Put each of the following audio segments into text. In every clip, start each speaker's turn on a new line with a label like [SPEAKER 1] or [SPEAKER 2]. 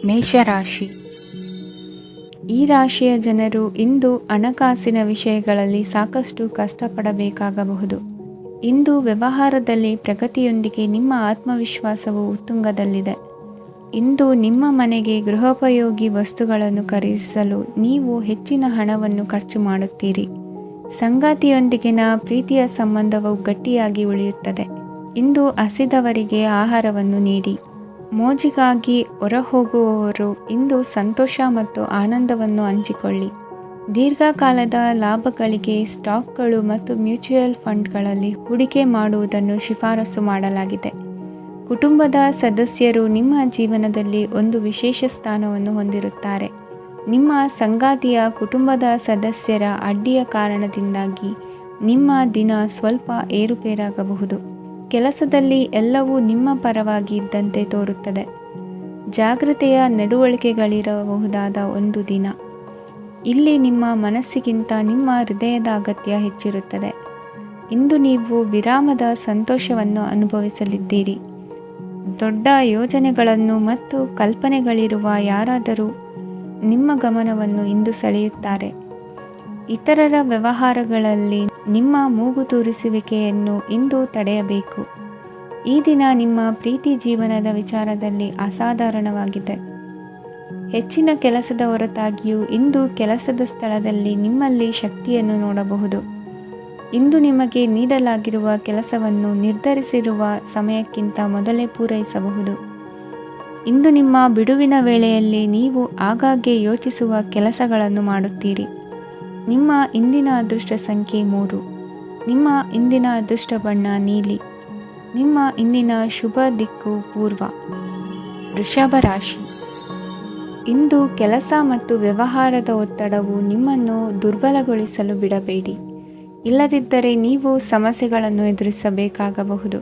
[SPEAKER 1] ಮೇಷರಾಶಿ. ಈ ರಾಶಿಯ ಜನರು ಇಂದು ಹಣಕಾಸಿನ ವಿಷಯಗಳಲ್ಲಿ ಸಾಕಷ್ಟು ಕಷ್ಟಪಡಬೇಕಾಗಬಹುದು. ಇಂದು ವ್ಯವಹಾರದಲ್ಲಿ ಪ್ರಗತಿಯೊಂದಿಗೆ ನಿಮ್ಮ ಆತ್ಮವಿಶ್ವಾಸವು ಉತ್ತುಂಗದಲ್ಲಿದೆ. ಇಂದು ನಿಮ್ಮ ಮನೆಗೆ ಗೃಹೋಪಯೋಗಿ ವಸ್ತುಗಳನ್ನು ಖರೀದಿಸಲು ನೀವು ಹೆಚ್ಚಿನ ಹಣವನ್ನು ಖರ್ಚು ಮಾಡುತ್ತೀರಿ. ಸಂಗಾತಿಯೊಂದಿಗಿನ ಪ್ರೀತಿಯ ಸಂಬಂಧವು ಗಟ್ಟಿಯಾಗಿ ಉಳಿಯುತ್ತದೆ. ಇಂದು ಹಸಿದವರಿಗೆ ಆಹಾರವನ್ನು ನೀಡಿ. ಮೋಜಿಗಾಗಿ ಹೊರಹೋಗುವವರು ಇಂದು ಸಂತೋಷ ಮತ್ತು ಆನಂದವನ್ನು ಹಂಚಿಕೊಳ್ಳಿ. ದೀರ್ಘಕಾಲದ ಲಾಭಗಳಿಗೆ ಸ್ಟಾಕ್ಗಳು ಮತ್ತು ಮ್ಯೂಚುವಲ್ ಫಂಡ್ಗಳಲ್ಲಿ ಹೂಡಿಕೆ ಮಾಡುವುದನ್ನು ಶಿಫಾರಸು ಮಾಡಲಾಗಿದೆ. ಕುಟುಂಬದ ಸದಸ್ಯರು ನಿಮ್ಮ ಜೀವನದಲ್ಲಿ ಒಂದು ವಿಶೇಷ ಸ್ಥಾನವನ್ನು ಹೊಂದಿರುತ್ತಾರೆ. ನಿಮ್ಮ ಸಂಗಾತಿಯ ಕುಟುಂಬದ ಸದಸ್ಯರ ಅಡ್ಡಿಯ ಕಾರಣದಿಂದಾಗಿ ನಿಮ್ಮ ದಿನ ಸ್ವಲ್ಪ ಏರುಪೇರಾಗಬಹುದು. ಕೆಲಸದಲ್ಲಿ ಎಲ್ಲವೂ ನಿಮ್ಮ ಪರವಾಗಿ ಇದ್ದಂತೆ ತೋರುತ್ತದೆ. ಜಾಗ್ರತೆಯ ನಡವಳಿಕೆಗಳಿರಬಹುದಾದ ಒಂದು ದಿನ. ಇಲ್ಲಿ ನಿಮ್ಮ ಮನಸ್ಸಿಗಿಂತ ನಿಮ್ಮ ಹೃದಯದ ಅಗತ್ಯ ಹೆಚ್ಚಿರುತ್ತದೆ. ಇಂದು ನೀವು ವಿರಾಮದ ಸಂತೋಷವನ್ನು ಅನುಭವಿಸಲಿದ್ದೀರಿ. ದೊಡ್ಡ ಯೋಜನೆಗಳನ್ನು ಮತ್ತು ಕಲ್ಪನೆಗಳಿರುವ ಯಾರಾದರೂ ನಿಮ್ಮ ಗಮನವನ್ನು ಇಂದು ಸೆಳೆಯುತ್ತಾರೆ. ಇತರರ ವ್ಯವಹಾರಗಳಲ್ಲಿ ನಿಮ್ಮ ಮೂಗು ತೂರಿಸುವಿಕೆಯನ್ನು ಇಂದು ತಡೆಯಬೇಕು. ಈ ದಿನ ನಿಮ್ಮ ಪ್ರೀತಿ ಜೀವನದ ವಿಚಾರದಲ್ಲಿ ಅಸಾಧಾರಣವಾಗಿದೆ. ಹೆಚ್ಚಿನ ಕೆಲಸದ ಹೊರತಾಗಿಯೂ ಇಂದು ಕೆಲಸದ ಸ್ಥಳದಲ್ಲಿ ನಿಮ್ಮಲ್ಲಿ ಶಕ್ತಿಯನ್ನು ನೋಡಬಹುದು. ಇಂದು ನಿಮಗೆ ನೀಡಲಾಗಿರುವ ಕೆಲಸವನ್ನು ನಿರ್ಧರಿಸಿರುವ ಸಮಯಕ್ಕಿಂತ ಮೊದಲೇ ಪೂರೈಸಬಹುದು. ಇಂದು ನಿಮ್ಮ ಬಿಡುವಿನ ವೇಳೆಯಲ್ಲಿ ನೀವು ಆಗಾಗ್ಗೆ ಯೋಚಿಸುವ ಕೆಲಸಗಳನ್ನು ಮಾಡುತ್ತೀರಿ. ನಿಮ್ಮ ಇಂದಿನ ಅದೃಷ್ಟ ಸಂಖ್ಯೆ 3. ನಿಮ್ಮ ಇಂದಿನ ಅದೃಷ್ಟ ಬಣ್ಣ ನೀಲಿ. ನಿಮ್ಮ ಇಂದಿನ ಶುಭ ದಿಕ್ಕು ಪೂರ್ವ. ವೃಷಭ ರಾಶಿ. ಇಂದು ಕೆಲಸ ಮತ್ತು ವ್ಯವಹಾರದ ಒತ್ತಡವು ನಿಮ್ಮನ್ನು ದುರ್ಬಲಗೊಳಿಸಲು ಬಿಡಬೇಡಿ. ಇಲ್ಲದಿದ್ದರೆ ನೀವು ಸಮಸ್ಯೆಗಳನ್ನು ಎದುರಿಸಬೇಕಾಗಬಹುದು.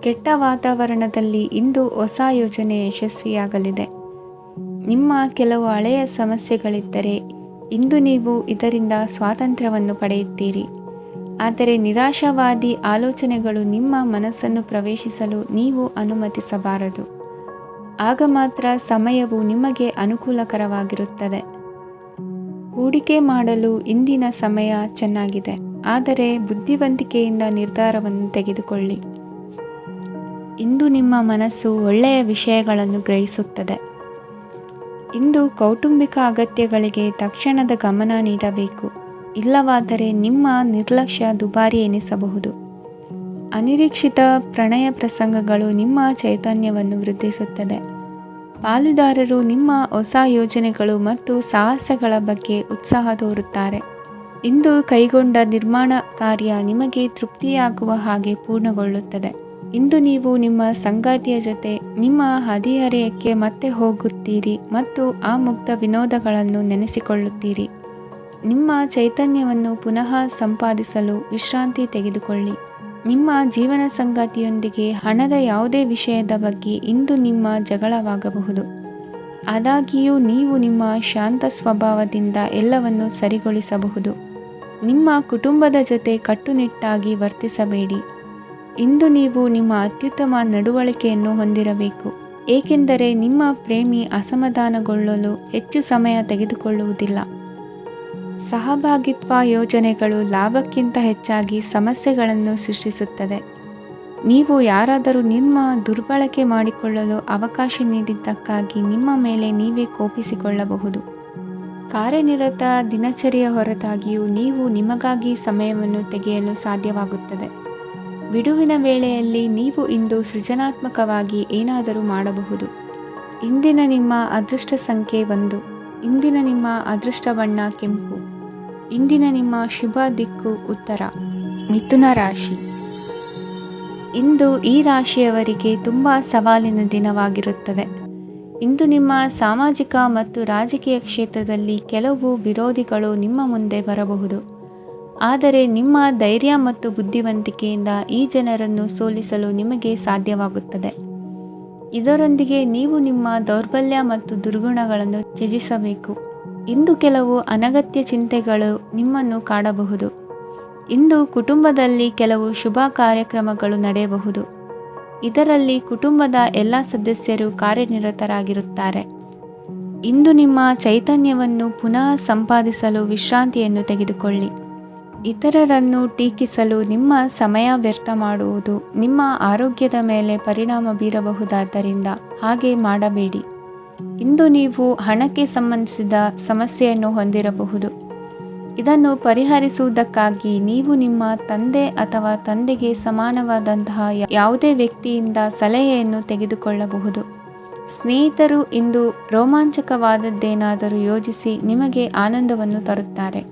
[SPEAKER 1] ಕೆಟ್ಟ ವಾತಾವರಣದಲ್ಲಿ ಇಂದು ಹೊಸ ಯೋಜನೆ ಯಶಸ್ವಿಯಾಗಲಿದೆ. ನಿಮ್ಮ ಕೆಲವು ಹಳೆಯ ಸಮಸ್ಯೆಗಳಿದ್ದರೆ ಇಂದು ನೀವು ಇದರಿಂದ ಸ್ವಾತಂತ್ರ್ಯವನ್ನು ಪಡೆಯುತ್ತೀರಿ. ಆದರೆ ನಿರಾಶಾವಾದಿ ಆಲೋಚನೆಗಳು ನಿಮ್ಮ ಮನಸ್ಸನ್ನು ಪ್ರವೇಶಿಸಲು ನೀವು ಅನುಮತಿಸಬಾರದು. ಆಗ ಮಾತ್ರ ಸಮಯವು ನಿಮಗೆ ಅನುಕೂಲಕರವಾಗಿರುತ್ತದೆ. ಹೂಡಿಕೆ ಮಾಡಲು ಇಂದಿನ ಸಮಯ ಚೆನ್ನಾಗಿದೆ, ಆದರೆ ಬುದ್ಧಿವಂತಿಕೆಯಿಂದ ನಿರ್ಧಾರವನ್ನು ತೆಗೆದುಕೊಳ್ಳಿ. ಇಂದು ನಿಮ್ಮ ಮನಸ್ಸು ಒಳ್ಳೆಯ ವಿಷಯಗಳನ್ನು ಗ್ರಹಿಸುತ್ತದೆ. ಇಂದು ಕೌಟುಂಬಿಕ ಅಗತ್ಯಗಳಿಗೆ ತಕ್ಷಣದ ಗಮನ ನೀಡಬೇಕು. ಇಲ್ಲವಾದರೆ ನಿಮ್ಮ ನಿರ್ಲಕ್ಷ್ಯ ದುಬಾರಿ ಎನಿಸಬಹುದು. ಅನಿರೀಕ್ಷಿತ ಪ್ರಣಯ ಪ್ರಸಂಗಗಳು ನಿಮ್ಮ ಚೈತನ್ಯವನ್ನು ವೃದ್ಧಿಸುತ್ತದೆ. ಪಾಲುದಾರರು ನಿಮ್ಮ ಹೊಸ ಯೋಜನೆಗಳು ಮತ್ತು ಸಾಹಸಗಳ ಬಗ್ಗೆ ಉತ್ಸಾಹ ತೋರುತ್ತಾರೆ. ಇಂದು ಕೈಗೊಂಡ ನಿರ್ಮಾಣ ಕಾರ್ಯ ನಿಮಗೆ ತೃಪ್ತಿಯಾಗುವ ಹಾಗೆ ಪೂರ್ಣಗೊಳ್ಳುತ್ತದೆ. ಇಂದು ನೀವು ನಿಮ್ಮ ಸಂಗಾತಿಯ ಜೊತೆ ನಿಮ್ಮ ಹದಿಹರೆಯಕ್ಕೆ ಮತ್ತೆ ಹೋಗುತ್ತೀರಿ ಮತ್ತು ಆ ಮುಗ್ಧ ವಿನೋದಗಳನ್ನು ನೆನೆಸಿಕೊಳ್ಳುತ್ತೀರಿ. ನಿಮ್ಮ ಚೈತನ್ಯವನ್ನು ಪುನಃ ಸಂಪಾದಿಸಲು ವಿಶ್ರಾಂತಿ ತೆಗೆದುಕೊಳ್ಳಿ. ನಿಮ್ಮ ಜೀವನ ಸಂಗಾತಿಯೊಂದಿಗೆ ಹಣದ ಯಾವುದೇ ವಿಷಯದ ಬಗ್ಗೆ ಇಂದು ನಿಮ್ಮ ಜಗಳವಾಗಬಹುದು. ಆದಾಗ್ಯೂ ನೀವು ನಿಮ್ಮ ಶಾಂತ ಸ್ವಭಾವದಿಂದ ಎಲ್ಲವನ್ನು ಸರಿಗೊಳಿಸಬಹುದು. ನಿಮ್ಮ ಕುಟುಂಬದ ಜೊತೆ ಕಟ್ಟುನಿಟ್ಟಾಗಿ ವರ್ತಿಸಬೇಡಿ. ಇಂದು ನೀವು ನಿಮ್ಮ ಅತ್ಯುತ್ತಮ ನಡವಳಿಕೆಯನ್ನು ಹೊಂದಿರಬೇಕು, ಏಕೆಂದರೆ ನಿಮ್ಮ ಪ್ರೇಮಿ ಅಸಮಾಧಾನಗೊಳ್ಳಲು ಹೆಚ್ಚು ಸಮಯ ತೆಗೆದುಕೊಳ್ಳುವುದಿಲ್ಲ. ಸಹಭಾಗಿತ್ವ ಯೋಜನೆಗಳು ಲಾಭಕ್ಕಿಂತ ಹೆಚ್ಚಾಗಿ ಸಮಸ್ಯೆಗಳನ್ನು ಸೃಷ್ಟಿಸುತ್ತದೆ. ನೀವು ಯಾರಾದರೂ ನಿಮ್ಮ ದುರ್ಬಳಕೆ ಮಾಡಿಕೊಳ್ಳಲು ಅವಕಾಶ ನೀಡಿದ್ದಕ್ಕಾಗಿ ನಿಮ್ಮ ಮೇಲೆ ನೀವೇ ಕೋಪಿಸಿಕೊಳ್ಳಬಹುದು. ಕಾರ್ಯನಿರತ ದಿನಚರಿಯ ಹೊರತಾಗಿಯೂ ನೀವು ನಿಮಗಾಗಿ ಸಮಯವನ್ನು ತೆಗೆಯಲು ಸಾಧ್ಯವಾಗುತ್ತದೆ. ಬಿಡುವಿನ ವೇಳೆಯಲ್ಲಿ ನೀವು ಇಂದು ಸೃಜನಾತ್ಮಕವಾಗಿ ಏನಾದರೂ ಮಾಡಬಹುದು. ಇಂದಿನ ನಿಮ್ಮ ಅದೃಷ್ಟ ಸಂಖ್ಯೆ 1. ಇಂದಿನ ನಿಮ್ಮ ಅದೃಷ್ಟ ಬಣ್ಣ ಕೆಂಪು. ಇಂದಿನ ನಿಮ್ಮ ಶುಭ ದಿಕ್ಕು ಉತ್ತರ. ಮಿಥುನ ರಾಶಿ. ಇಂದು ಈ ರಾಶಿಯವರಿಗೆ ತುಂಬ ಸವಾಲಿನ ದಿನವಾಗಿರುತ್ತದೆ. ಇಂದು ನಿಮ್ಮ ಸಾಮಾಜಿಕ ಮತ್ತು ರಾಜಕೀಯ ಕ್ಷೇತ್ರದಲ್ಲಿ ಕೆಲವು ವಿರೋಧಿಗಳು ನಿಮ್ಮ ಮುಂದೆ ಬರಬಹುದು. ಆದರೆ ನಿಮ್ಮ ಧೈರ್ಯ ಮತ್ತು ಬುದ್ಧಿವಂತಿಕೆಯಿಂದ ಈ ಜನರನ್ನು ಸೋಲಿಸಲು ನಿಮಗೆ ಸಾಧ್ಯವಾಗುತ್ತದೆ. ಇದರೊಂದಿಗೆ ನೀವು ನಿಮ್ಮ ದೌರ್ಬಲ್ಯ ಮತ್ತು ದುರ್ಗುಣಗಳನ್ನು ತ್ಯಜಿಸಬೇಕು. ಇಂದು ಕೆಲವು ಅನಗತ್ಯ ಚಿಂತೆಗಳು ನಿಮ್ಮನ್ನು ಕಾಡಬಹುದು. ಇಂದು ಕುಟುಂಬದಲ್ಲಿ ಕೆಲವು ಶುಭ ಕಾರ್ಯಕ್ರಮಗಳು ನಡೆಯಬಹುದು. ಇದರಲ್ಲಿ ಕುಟುಂಬದ ಎಲ್ಲ ಸದಸ್ಯರು ಕಾರ್ಯನಿರತರಾಗಿರುತ್ತಾರೆ. ಇಂದು ನಿಮ್ಮ ಚೈತನ್ಯವನ್ನು ಪುನಃ ಸಂಪಾದಿಸಲು ವಿಶ್ರಾಂತಿಯನ್ನು ತೆಗೆದುಕೊಳ್ಳಿ. ಇತರರನ್ನು ಟೀಕಿಸಲು ನಿಮ್ಮ ಸಮಯ ವ್ಯರ್ಥ ಮಾಡುವುದು ನಿಮ್ಮ ಆರೋಗ್ಯದ ಮೇಲೆ ಪರಿಣಾಮ ಬೀರಬಹುದಾದ್ದರಿಂದ ಹಾಗೆ ಮಾಡಬೇಡಿ. ಇಂದು ನೀವು ಹಣಕ್ಕೆ ಸಂಬಂಧಿಸಿದ ಸಮಸ್ಯೆಯನ್ನು ಹೊಂದಿರಬಹುದು. ಇದನ್ನು ಪರಿಹರಿಸುವುದಕ್ಕಾಗಿ ನೀವು ನಿಮ್ಮ ತಂದೆ ಅಥವಾ ತಂದೆಗೆ ಸಮಾನವಾದಂತಹ ಯಾವುದೇ ವ್ಯಕ್ತಿಯಿಂದ ಸಲಹೆಯನ್ನು ತೆಗೆದುಕೊಳ್ಳಬಹುದು. ಸ್ನೇಹಿತರು ಇಂದು ರೋಮಾಂಚಕವಾದದ್ದೇನಾದರೂ ಯೋಜಿಸಿ ನಿಮಗೆ ಆನಂದವನ್ನು ತರುತ್ತಾರೆ.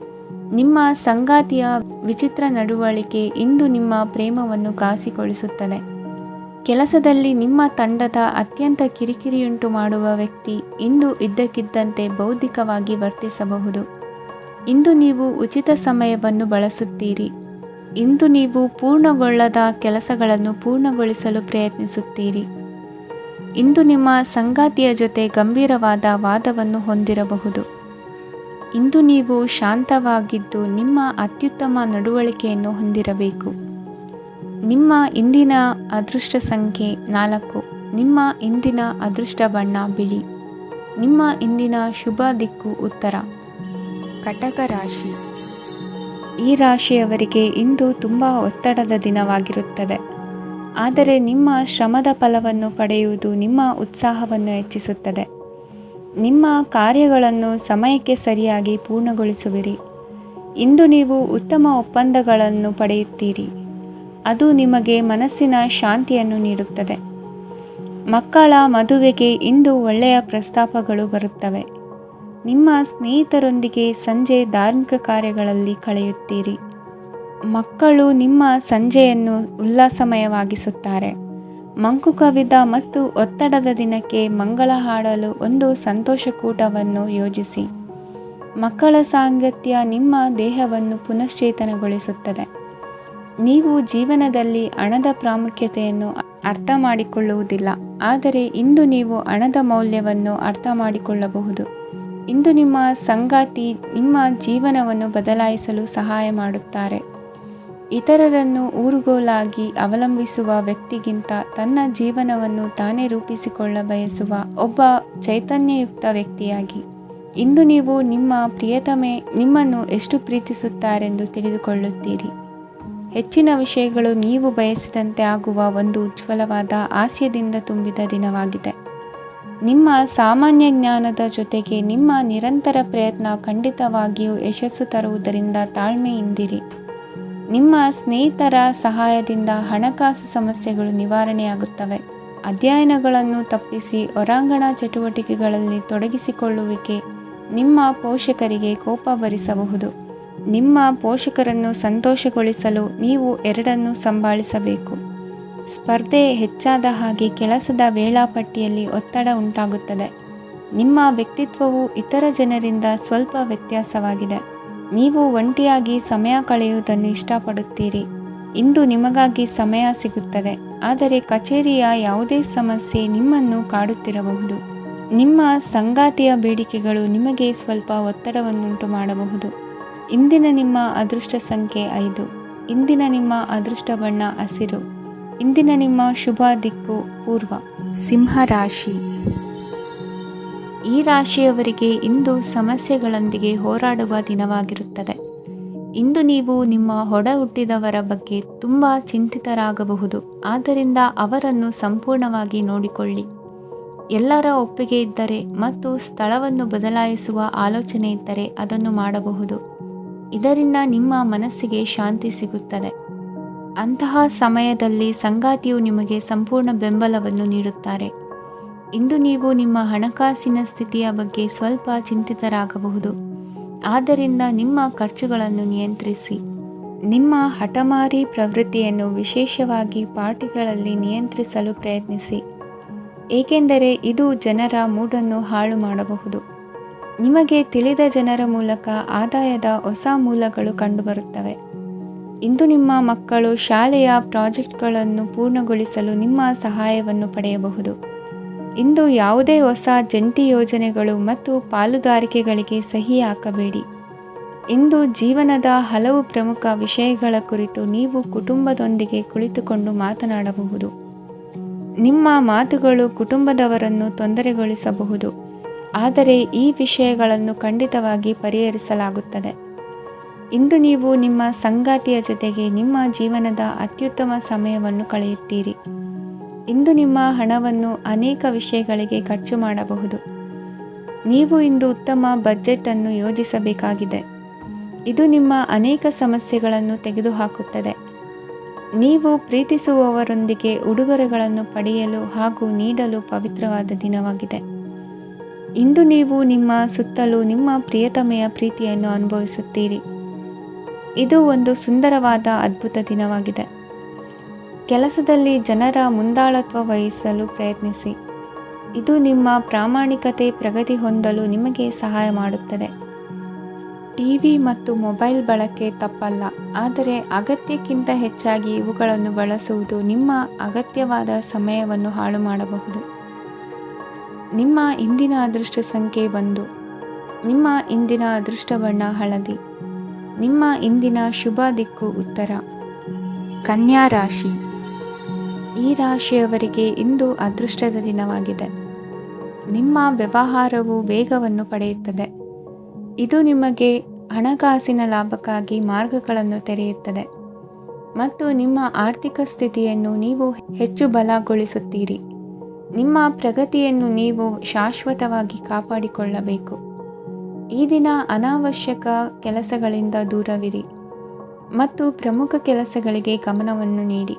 [SPEAKER 1] ನಿಮ್ಮ ಸಂಗಾತಿಯ ವಿಚಿತ್ರ ನಡವಳಿಕೆ ಇಂದು ನಿಮ್ಮ ಪ್ರೇಮವನ್ನು ಘಾಸಿಗೊಳಿಸುತ್ತದೆ. ಕೆಲಸದಲ್ಲಿ ನಿಮ್ಮ ತಂಡದ ಅತ್ಯಂತ ಕಿರಿಕಿರಿಯುಂಟು ಮಾಡುವ ವ್ಯಕ್ತಿ ಇಂದು ಇದ್ದಕ್ಕಿದ್ದಂತೆ ಬೌದ್ಧಿಕವಾಗಿ ವರ್ತಿಸಬಹುದು. ಇಂದು ನೀವು ಉಚಿತ ಸಮಯವನ್ನು ಬಳಸುತ್ತೀರಿ. ಇಂದು ನೀವು ಪೂರ್ಣಗೊಳ್ಳದ ಕೆಲಸಗಳನ್ನು ಪೂರ್ಣಗೊಳಿಸಲು ಪ್ರಯತ್ನಿಸುತ್ತೀರಿ. ಇಂದು ನಿಮ್ಮ ಸಂಗಾತಿಯ ಜೊತೆ ಗಂಭೀರವಾದ ವಾದವನ್ನು ಹೊಂದಿರಬಹುದು. ಇಂದು ನೀವು ಶಾಂತವಾಗಿದ್ದು ನಿಮ್ಮ ಅತ್ಯುತ್ತಮ ನಡವಳಿಕೆಯನ್ನು ಹೊಂದಿರಬೇಕು. ನಿಮ್ಮ ಇಂದಿನ ಅದೃಷ್ಟ ಸಂಖ್ಯೆ 4. ನಿಮ್ಮ ಇಂದಿನ ಅದೃಷ್ಟ ಬಣ್ಣ ಬಿಳಿ. ನಿಮ್ಮ ಇಂದಿನ ಶುಭ ದಿಕ್ಕು ಉತ್ತರ. ಕಟಕ ರಾಶಿ. ಈ ರಾಶಿಯವರಿಗೆ ಇಂದು ತುಂಬ ಒತ್ತಡದ ದಿನವಾಗಿರುತ್ತದೆ. ಆದರೆ ನಿಮ್ಮ ಶ್ರಮದ ಫಲವನ್ನು ಪಡೆಯುವುದು ನಿಮ್ಮ ಉತ್ಸಾಹವನ್ನು ಹೆಚ್ಚಿಸುತ್ತದೆ. ನಿಮ್ಮ ಕಾರ್ಯಗಳನ್ನು ಸಮಯಕ್ಕೆ ಸರಿಯಾಗಿ ಪೂರ್ಣಗೊಳಿಸುವಿರಿ. ಇಂದು ನೀವು ಉತ್ತಮ ಒಪ್ಪಂದಗಳನ್ನು ಪಡೆಯುತ್ತೀರಿ. ಅದು ನಿಮಗೆ ಮನಸ್ಸಿನ ಶಾಂತಿಯನ್ನು ನೀಡುತ್ತದೆ. ಮಕ್ಕಳ ಮದುವೆಗೆ ಇಂದು ಒಳ್ಳೆಯ ಪ್ರಸ್ತಾಪಗಳು ಬರುತ್ತವೆ. ನಿಮ್ಮ ಸ್ನೇಹಿತರೊಂದಿಗೆ ಸಂಜೆ ಧಾರ್ಮಿಕ ಕಾರ್ಯಗಳಲ್ಲಿ ಕಳೆಯುತ್ತೀರಿ. ಮಕ್ಕಳು ನಿಮ್ಮ ಸಂಜೆಯನ್ನು ಉಲ್ಲಾಸಮಯವಾಗಿಸುತ್ತಾರೆ. ಮಂಕು ಕವಿದ ಮತ್ತು ಒತ್ತಡದ ದಿನಕ್ಕೆ ಮಂಗಳ ಹಾಡಲು ಒಂದು ಸಂತೋಷಕೂಟವನ್ನು ಯೋಜಿಸಿ. ಮಕ್ಕಳ ಸಾಂಗತ್ಯ ನಿಮ್ಮ ದೇಹವನ್ನು ಪುನಶ್ಚೇತನಗೊಳಿಸುತ್ತದೆ. ನೀವು ಜೀವನದಲ್ಲಿ ಹಣದ ಪ್ರಾಮುಖ್ಯತೆಯನ್ನು ಅರ್ಥ ಮಾಡಿಕೊಳ್ಳುವುದಿಲ್ಲ, ಆದರೆ ಇಂದು ನೀವು ಹಣದ ಮೌಲ್ಯವನ್ನು ಅರ್ಥ ಮಾಡಿಕೊಳ್ಳಬಹುದು. ಇಂದು ನಿಮ್ಮ ಸಂಗಾತಿ ನಿಮ್ಮ ಜೀವನವನ್ನು ಬದಲಾಯಿಸಲು ಸಹಾಯ ಮಾಡುತ್ತಾರೆ. ಇತರರನ್ನು ಊರುಗೋಲಾಗಿ ಅವಲಂಬಿಸುವ ವ್ಯಕ್ತಿಗಿಂತ ತನ್ನ ಜೀವನವನ್ನು ತಾನೇ ರೂಪಿಸಿಕೊಳ್ಳ ಬಯಸುವ ಒಬ್ಬ ಚೈತನ್ಯಯುಕ್ತ ವ್ಯಕ್ತಿಯಾಗಿ. ಇಂದು ನೀವು ನಿಮ್ಮ ಪ್ರಿಯತಮೆ ನಿಮ್ಮನ್ನು ಎಷ್ಟು ಪ್ರೀತಿಸುತ್ತಾರೆಂದು ತಿಳಿದುಕೊಳ್ಳುತ್ತೀರಿ. ಹೆಚ್ಚಿನ ವಿಷಯಗಳು ನೀವು ಬಯಸಿದಂತೆ ಆಗುವ ಒಂದು ಉಜ್ವಲವಾದ ಹಾಸ್ಯದಿಂದ ತುಂಬಿದ ದಿನವಾಗಿದೆ. ನಿಮ್ಮ ಸಾಮಾನ್ಯ ಜ್ಞಾನದ ಜೊತೆಗೆ ನಿಮ್ಮ ನಿರಂತರ ಪ್ರಯತ್ನ ಖಂಡಿತವಾಗಿಯೂ ಯಶಸ್ಸು ತರುವುದರಿಂದ ತಾಳ್ಮೆಯಿಂದಿರಿ. ನಿಮ್ಮ ಸ್ನೇಹಿತರ ಸಹಾಯದಿಂದ ಹಣಕಾಸು ಸಮಸ್ಯೆಗಳು ನಿವಾರಣೆಯಾಗುತ್ತವೆ. ಅಧ್ಯಯನಗಳನ್ನು ತಪ್ಪಿಸಿ ಹೊರಾಂಗಣ ಚಟುವಟಿಕೆಗಳಲ್ಲಿ ತೊಡಗಿಸಿಕೊಳ್ಳುವಿಕೆ ನಿಮ್ಮ ಪೋಷಕರಿಗೆ ಕೋಪ ಭರಿಸಬಹುದು. ನಿಮ್ಮ ಪೋಷಕರನ್ನು ಸಂತೋಷಗೊಳಿಸಲು ನೀವು ಎರಡನ್ನೂ ಸಂಭಾಳಿಸಬೇಕು. ಸ್ಪರ್ಧೆ ಹೆಚ್ಚಾದ ಹಾಗೆ ಕೆಲಸದ ವೇಳಾಪಟ್ಟಿಯಲ್ಲಿ ಒತ್ತಡ ಉಂಟಾಗುತ್ತದೆ. ನಿಮ್ಮ ವ್ಯಕ್ತಿತ್ವವು ಇತರ ಜನರಿಂದ ಸ್ವಲ್ಪ ವ್ಯತ್ಯಾಸವಾಗಿದೆ. ನೀವು ಒಂಟಿಯಾಗಿ ಸಮಯ ಕಳೆಯುವುದನ್ನು ಇಷ್ಟಪಡುತ್ತೀರಿ. ಇಂದು ನಿಮಗಾಗಿ ಸಮಯ ಸಿಗುತ್ತದೆ, ಆದರೆ ಕಚೇರಿಯ ಯಾವುದೇ ಸಮಸ್ಯೆ ನಿಮ್ಮನ್ನು ಕಾಡುತ್ತಿರಬಹುದು. ನಿಮ್ಮ ಸಂಗಾತಿಯ ಬೇಡಿಕೆಗಳು ನಿಮಗೆ ಸ್ವಲ್ಪ ಒತ್ತಡವನ್ನುಂಟು ಮಾಡಬಹುದು. ಇಂದಿನ ನಿಮ್ಮ ಅದೃಷ್ಟ ಸಂಖ್ಯೆ 5. ಇಂದಿನ ನಿಮ್ಮ ಅದೃಷ್ಟ ಬಣ್ಣ ಹಸಿರು. ಇಂದಿನ ನಿಮ್ಮ ಶುಭ ದಿಕ್ಕು ಪೂರ್ವ. ಸಿಂಹ ರಾಶಿ. ಈ ರಾಶಿಯವರಿಗೆ ಇಂದು ಸಮಸ್ಯೆಗಳೊಂದಿಗೆ ಹೋರಾಡುವ ದಿನವಾಗಿರುತ್ತದೆ. ಇಂದು ನೀವು ನಿಮ್ಮ ಒಡ ಹುಟ್ಟಿದವರ ಬಗ್ಗೆ ತುಂಬ ಚಿಂತಿತರಾಗಬಹುದು. ಆದ್ದರಿಂದ ಅವರನ್ನು ಸಂಪೂರ್ಣವಾಗಿ ನೋಡಿಕೊಳ್ಳಿ. ಎಲ್ಲರ ಒಪ್ಪಿಗೆ ಇದ್ದರೆ ಮತ್ತು ಸ್ಥಳವನ್ನು ಬದಲಾಯಿಸುವ ಆಲೋಚನೆ ಇದ್ದರೆ ಅದನ್ನು ಮಾಡಬಹುದು. ಇದರಿಂದ ನಿಮ್ಮ ಮನಸ್ಸಿಗೆ ಶಾಂತಿ ಸಿಗುತ್ತದೆ. ಅಂತಹ ಸಮಯದಲ್ಲಿ ಸಂಗಾತಿಯು ನಿಮಗೆ ಸಂಪೂರ್ಣ ಬೆಂಬಲವನ್ನು ನೀಡುತ್ತಾರೆ. ಇಂದು ನೀವು ನಿಮ್ಮ ಹಣಕಾಸಿನ ಸ್ಥಿತಿಯ ಬಗ್ಗೆ ಸ್ವಲ್ಪ ಚಿಂತಿತರಾಗಬಹುದು. ಆದ್ದರಿಂದ ನಿಮ್ಮ ಖರ್ಚುಗಳನ್ನು ನಿಯಂತ್ರಿಸಿ. ನಿಮ್ಮ ಹಠಮಾರಿ ಪ್ರವೃತ್ತಿಯನ್ನು ವಿಶೇಷವಾಗಿ ಪಾರ್ಟಿಗಳಲ್ಲಿ ನಿಯಂತ್ರಿಸಲು ಪ್ರಯತ್ನಿಸಿ, ಏಕೆಂದರೆ ಇದು ಜನರ ಮೂಡನ್ನು ಹಾಳು ಮಾಡಬಹುದು. ನಿಮಗೆ ತಿಳಿದ ಜನರ ಮೂಲಕ ಆದಾಯದ ಹೊಸ ಮೂಲಗಳು ಕಂಡುಬರುತ್ತವೆ. ಇಂದು ನಿಮ್ಮ ಮಕ್ಕಳು ಶಾಲೆಯ ಪ್ರಾಜೆಕ್ಟ್ಗಳನ್ನು ಪೂರ್ಣಗೊಳಿಸಲು ನಿಮ್ಮ ಸಹಾಯವನ್ನು ಪಡೆಯಬಹುದು. ಇಂದು ಯಾವುದೇ ಹೊಸ ಜಂಟಿ ಯೋಜನೆಗಳು ಮತ್ತು ಪಾಲುದಾರಿಕೆಗಳಿಗೆ ಸಹಿ ಹಾಕಬೇಡಿ. ಇಂದು ಜೀವನದ ಹಲವು ಪ್ರಮುಖ ವಿಷಯಗಳ ಕುರಿತು ನೀವು ಕುಟುಂಬದೊಂದಿಗೆ ಕುಳಿತುಕೊಂಡು ಮಾತನಾಡಬಹುದು. ನಿಮ್ಮ ಮಾತುಗಳು ಕುಟುಂಬದವರನ್ನು ತೊಂದರೆಗೊಳಿಸಬಹುದು, ಆದರೆ ಈ ವಿಷಯಗಳನ್ನು ಖಂಡಿತವಾಗಿ ಪರಿಹರಿಸಲಾಗುತ್ತದೆ. ಇಂದು ನೀವು ನಿಮ್ಮ ಸಂಗಾತಿಯ ಜೊತೆಗೆ ನಿಮ್ಮ ಜೀವನದ ಅತ್ಯುತ್ತಮ ಸಮಯವನ್ನು ಕಳೆಯುತ್ತೀರಿ. ಇಂದು ನಿಮ್ಮ ಹಣವನ್ನು ಅನೇಕ ವಿಷಯಗಳಿಗೆ ಖರ್ಚು ಮಾಡಬಹುದು. ನೀವು ಇಂದು ಉತ್ತಮ ಬಜೆಟ್ ಅನ್ನು ಯೋಜಿಸಬೇಕಾಗಿದೆ. ಇದು ನಿಮ್ಮ ಅನೇಕ ಸಮಸ್ಯೆಗಳನ್ನು ತೆಗೆದುಹಾಕುತ್ತದೆ. ನೀವು ಪ್ರೀತಿಸುವವರೊಂದಿಗೆ ಉಡುಗೊರೆಗಳನ್ನು ಪಡೆಯಲು ಹಾಗೂ ನೀಡಲು ಪವಿತ್ರವಾದ ದಿನವಾಗಿದೆ. ಇಂದು ನೀವು ನಿಮ್ಮ ಸುತ್ತಲೂ ನಿಮ್ಮ ಪ್ರಿಯತಮೆಯ ಪ್ರೀತಿಯನ್ನು ಅನುಭವಿಸುತ್ತೀರಿ. ಇದು ಒಂದು ಸುಂದರವಾದ ಅದ್ಭುತ ದಿನವಾಗಿದೆ. ಕೆಲಸದಲ್ಲಿ ಜನರ ಮುಂದಾಳತ್ವ ವಹಿಸಲು ಪ್ರಯತ್ನಿಸಿ. ಇದು ನಿಮ್ಮ ಪ್ರಾಮಾಣಿಕತೆ ಪ್ರಗತಿ ಹೊಂದಲು ನಿಮಗೆ ಸಹಾಯ ಮಾಡುತ್ತದೆ. ಟಿವಿ ಮತ್ತು ಮೊಬೈಲ್ ಬಳಕೆ ತಪ್ಪಲ್ಲ, ಆದರೆ ಅಗತ್ಯಕ್ಕಿಂತ ಹೆಚ್ಚಾಗಿ ಇವುಗಳನ್ನು ಬಳಸುವುದು ನಿಮ್ಮ ಅಗತ್ಯವಾದ ಸಮಯವನ್ನು ಹಾಳು ಮಾಡಬಹುದು. ನಿಮ್ಮ ಇಂದಿನ ಅದೃಷ್ಟ ಸಂಖ್ಯೆ 1. ನಿಮ್ಮ ಇಂದಿನ ಅದೃಷ್ಟ ಬಣ್ಣ ಹಳದಿ. ನಿಮ್ಮ ಇಂದಿನ ಶುಭ ದಿಕ್ಕು ಉತ್ತರ. ಕನ್ಯಾ ರಾಶಿ. ಈ ರಾಶಿಯವರಿಗೆ ಇಂದು ಅದೃಷ್ಟದ ದಿನವಾಗಿದೆ. ನಿಮ್ಮ ವ್ಯವಹಾರವು ವೇಗವನ್ನು ಪಡೆಯುತ್ತದೆ. ಇದು ನಿಮಗೆ ಹಣಕಾಸಿನ ಲಾಭಕ್ಕಾಗಿ ಮಾರ್ಗಗಳನ್ನು ತೆರೆಯುತ್ತದೆ ಮತ್ತು ನಿಮ್ಮ ಆರ್ಥಿಕ ಸ್ಥಿತಿಯನ್ನು ನೀವು ಹೆಚ್ಚು ಬಲಗೊಳಿಸುತ್ತೀರಿ. ನಿಮ್ಮ ಪ್ರಗತಿಯನ್ನು ನೀವು ಶಾಶ್ವತವಾಗಿ ಕಾಪಾಡಿಕೊಳ್ಳಬೇಕು. ಈ ದಿನ ಅನಾವಶ್ಯಕ ಕೆಲಸಗಳಿಂದ ದೂರವಿರಿ ಮತ್ತು ಪ್ರಮುಖ ಕೆಲಸಗಳಿಗೆ ಗಮನವನ್ನು ನೀಡಿ.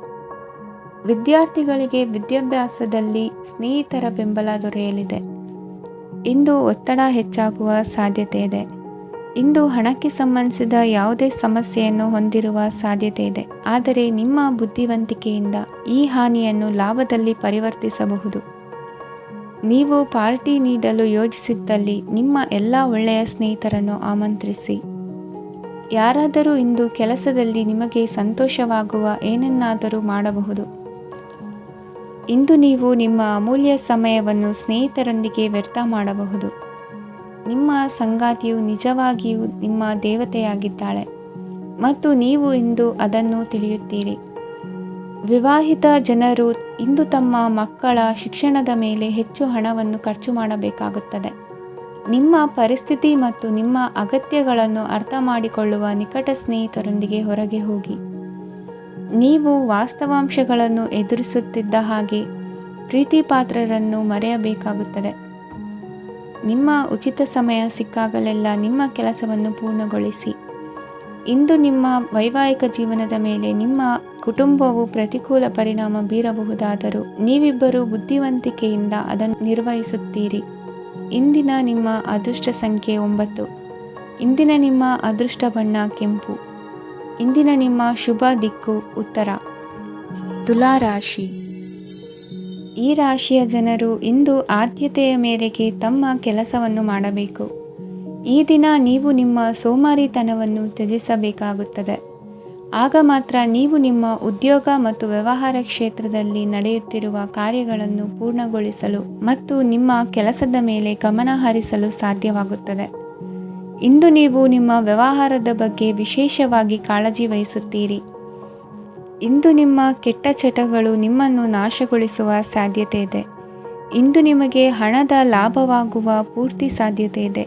[SPEAKER 1] ವಿದ್ಯಾರ್ಥಿಗಳಿಗೆ ವಿದ್ಯಾಭ್ಯಾಸದಲ್ಲಿ ಸ್ನೇಹಿತರ ಬೆಂಬಲ ದೊರೆಯಲಿದೆ. ಇಂದು ಒತ್ತಡ ಹೆಚ್ಚಾಗುವ ಸಾಧ್ಯತೆ ಇದೆ. ಇಂದು ಹಣಕ್ಕೆ ಸಂಬಂಧಿಸಿದ ಯಾವುದೇ ಸಮಸ್ಯೆಯನ್ನು ಹೊಂದಿರುವ ಸಾಧ್ಯತೆ ಇದೆ, ಆದರೆ ನಿಮ್ಮ ಬುದ್ಧಿವಂತಿಕೆಯಿಂದ ಈ ಹಾನಿಯನ್ನು ಲಾಭದಲ್ಲಿ ಪರಿವರ್ತಿಸಬಹುದು. ನೀವು ಪಾರ್ಟಿ ನೀಡಲು ಯೋಜಿಸಿದ್ದಲ್ಲಿ ನಿಮ್ಮ ಎಲ್ಲ ಒಳ್ಳೆಯ ಸ್ನೇಹಿತರನ್ನು ಆಮಂತ್ರಿಸಿ. ಯಾರಾದರೂ ಇಂದು ಕೆಲಸದಲ್ಲಿ ನಿಮಗೆ ಸಂತೋಷವಾಗುವ ಏನನ್ನಾದರೂ ಮಾಡಬಹುದು. ಇಂದು ನೀವು ನಿಮ್ಮ ಅಮೂಲ್ಯ ಸಮಯವನ್ನು ಸ್ನೇಹಿತರೊಂದಿಗೆ ವ್ಯರ್ಥ ಮಾಡಬಹುದು. ನಿಮ್ಮ ಸಂಗಾತಿಯು ನಿಜವಾಗಿಯೂ ನಿಮ್ಮ ದೇವತೆಯಾಗಿದ್ದಾಳೆ ಮತ್ತು ನೀವು ಇಂದು ಅದನ್ನು ತಿಳಿಯುತ್ತೀರಿ. ವಿವಾಹಿತ ಜನರು ಇಂದು ತಮ್ಮ ಮಕ್ಕಳ ಶಿಕ್ಷಣದ ಮೇಲೆ ಹೆಚ್ಚು ಹಣವನ್ನು ಖರ್ಚು ಮಾಡಬೇಕಾಗುತ್ತದೆ. ನಿಮ್ಮ ಪರಿಸ್ಥಿತಿ ಮತ್ತು ನಿಮ್ಮ ಅಗತ್ಯಗಳನ್ನು ಅರ್ಥ ಮಾಡಿಕೊಳ್ಳುವ ನಿಕಟ ಸ್ನೇಹಿತರೊಂದಿಗೆ ಹೊರಗೆ ಹೋಗಿ. ನೀವು ವಾಸ್ತವಾಂಶಗಳನ್ನು ಎದುರಿಸುತ್ತಿದ್ದ ಹಾಗೆ ಪ್ರೀತಿಪಾತ್ರರನ್ನು ಮರೆಯಬೇಕಾಗುತ್ತದೆ. ನಿಮ್ಮ ಉಚಿತ ಸಮಯ ಸಿಕ್ಕಾಗಲೆಲ್ಲ ನಿಮ್ಮ ಕೆಲಸವನ್ನು ಪೂರ್ಣಗೊಳಿಸಿ. ಇಂದು ನಿಮ್ಮ ವೈವಾಹಿಕ ಜೀವನದ ಮೇಲೆ ನಿಮ್ಮ ಕುಟುಂಬವು ಪ್ರತಿಕೂಲ ಪರಿಣಾಮ ಬೀರಬಹುದಾದರೂ ನೀವಿಬ್ಬರು ಬುದ್ಧಿವಂತಿಕೆಯಿಂದ ಅದನ್ನು ನಿರ್ವಹಿಸುತ್ತೀರಿ. ಇಂದಿನ ನಿಮ್ಮ ಅದೃಷ್ಟ ಸಂಖ್ಯೆ 9. ಇಂದಿನ ನಿಮ್ಮ ಅದೃಷ್ಟ ಬಣ್ಣ ಕೆಂಪು. ಇಂದಿನ ನಿಮ್ಮ ಶುಭ ದಿಕ್ಕು ಉತ್ತರ. ತುಲಾ ರಾಶಿ. ಈ ರಾಶಿಯ ಜನರು ಇಂದು ಆದ್ಯತೆಯ ಮೇರೆಗೆ ತಮ್ಮ ಕೆಲಸವನ್ನು ಮಾಡಬೇಕು. ಈ ದಿನ ನೀವು ನಿಮ್ಮ ಸೋಮಾರಿತನವನ್ನು ತ್ಯಜಿಸಬೇಕಾಗುತ್ತದೆ. ಆಗ ಮಾತ್ರ ನೀವು ನಿಮ್ಮ ಉದ್ಯೋಗ ಮತ್ತು ವ್ಯವಹಾರ ಕ್ಷೇತ್ರದಲ್ಲಿ ನಡೆಯುತ್ತಿರುವ ಕಾರ್ಯಗಳನ್ನು ಪೂರ್ಣಗೊಳಿಸಲು ಮತ್ತು ನಿಮ್ಮ ಕೆಲಸದ ಮೇಲೆ ಗಮನ ಹರಿಸಲು ಸಾಧ್ಯವಾಗುತ್ತದೆ. ಇಂದು ನೀವು ನಿಮ್ಮ ವ್ಯವಹಾರದ ಬಗ್ಗೆ ವಿಶೇಷವಾಗಿ ಕಾಳಜಿ ವಹಿಸುತ್ತೀರಿ. ಇಂದು ನಿಮ್ಮ ಕೆಟ್ಟ ಚಟಗಳು ನಿಮ್ಮನ್ನು ನಾಶಗೊಳಿಸುವ ಸಾಧ್ಯತೆ ಇದೆ. ಇಂದು ನಿಮಗೆ ಹಣದ ಲಾಭವಾಗುವ ಪೂರ್ತಿ ಸಾಧ್ಯತೆ ಇದೆ,